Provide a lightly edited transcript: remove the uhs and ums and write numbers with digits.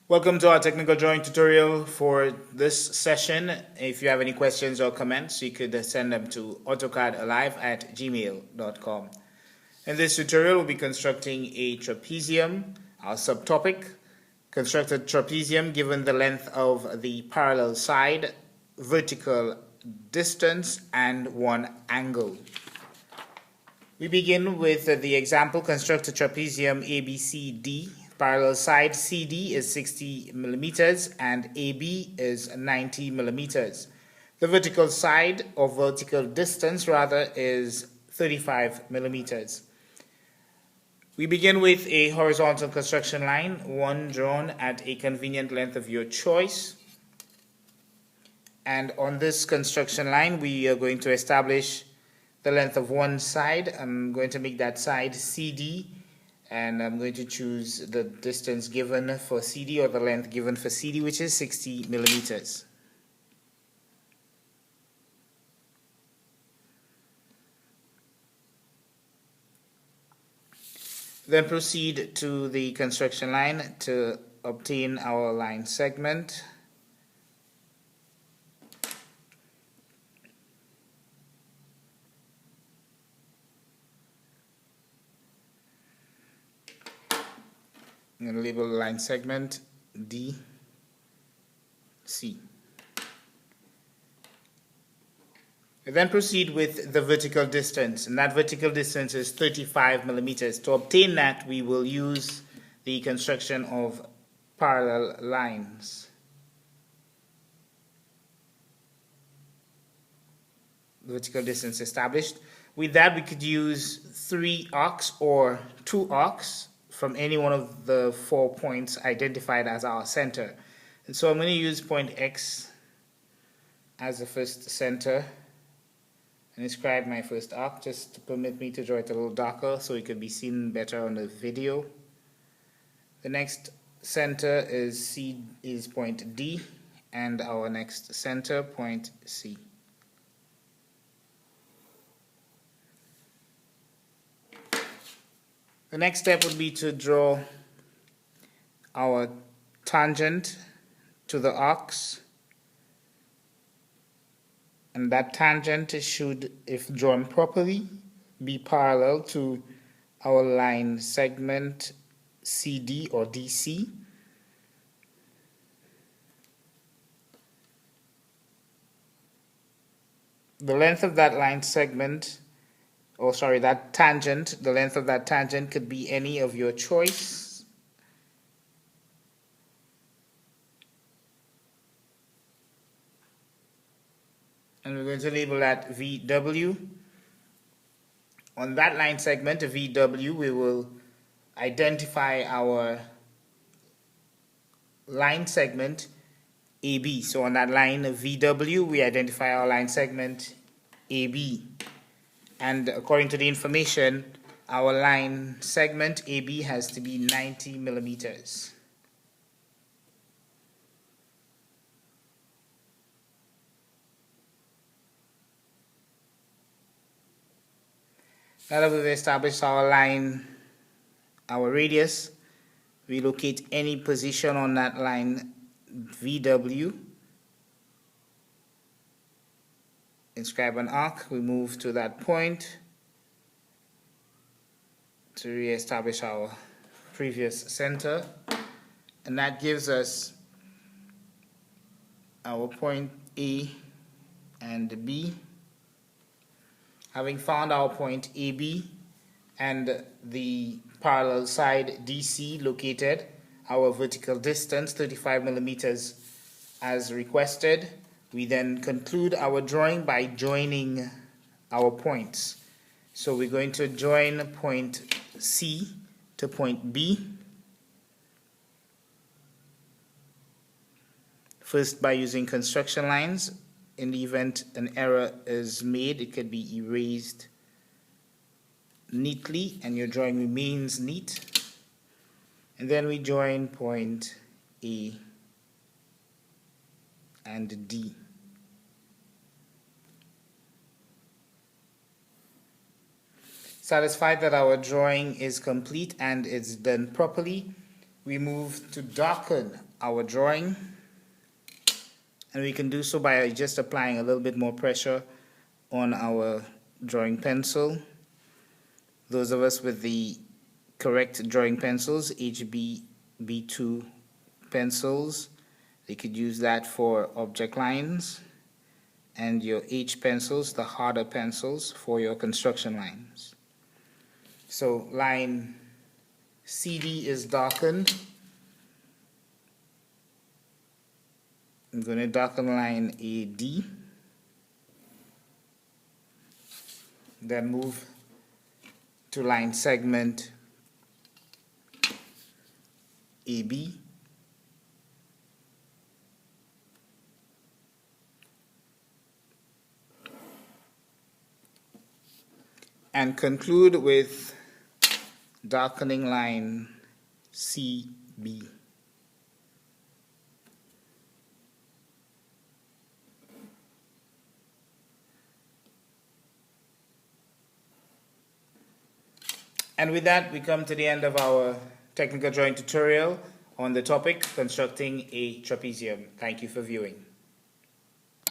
Welcome to our technical drawing tutorial for this session. If you have any questions or comments, you could send them to autocadalive@gmail.com. In this tutorial, we'll be constructing a trapezium. Our subtopic: construct a trapezium given the length of the parallel side, vertical distance, and one angle. We begin with the example: construct a trapezium ABCD. Parallel side CD is 60 millimeters and AB is 90 millimeters. The vertical side, or vertical distance rather, is 35 millimeters. We begin with a horizontal construction line, one drawn at a convenient length of your choice. And on this construction line, we are going to establish the length of one side. I'm going to make that side CD, and I'm going to choose the distance given for CD, or the length given for CD, which is 60 millimeters. Then proceed to the construction line to obtain our line segment. I'm going to label the line segment DC. Then proceed with the vertical distance, and that vertical distance is 35 millimeters. To obtain that, we will use the construction of parallel lines. Vertical distance established. With that, we could use 3 arcs or 2 arcs from any one of the 4 points identified as our center. And so I'm going to use point X as the first center and describe my first arc. Just to permit me to draw it a little darker so it could be seen better on the video. The next center is point D, and our next center, point C. The next step would be to draw our tangent to the arcs, and that tangent should, if drawn properly, be parallel to our line segment CD or DC. The length of that line segment, that tangent, the length of that tangent could be any of your choice. And we're going to label that VW. On that line segment, VW, we will identify our line segment AB. So on that line VW, we identify our line segment AB. And according to the information, our line segment AB has to be 90 millimeters. Now that we've established our line, our radius, we locate any position on that line VW. Inscribe an arc. We move to that point to re-establish our previous center, and that gives us our point A and B. Having found our point AB and the parallel side DC located, our vertical distance 35 millimeters as requested, we then conclude our drawing by joining our points. So we're going to join point C to point B. First, by using construction lines. In the event an error is made, it could be erased neatly and your drawing remains neat. And then we join point A and D. Satisfied that our drawing is complete and it's done properly, we move to darken our drawing, and we can do so by just applying a little bit more pressure on our drawing pencil. Those of us with the correct drawing pencils, HB B2 pencils, they could use that for object lines, and your H pencils, the harder pencils, for your construction lines. So line CD is darkened. I'm going to darken line AD, then move to line segment AB, and conclude with darkening line CB. And with that, we come to the end of our technical drawing tutorial on the topic constructing a trapezium. Thank you for viewing.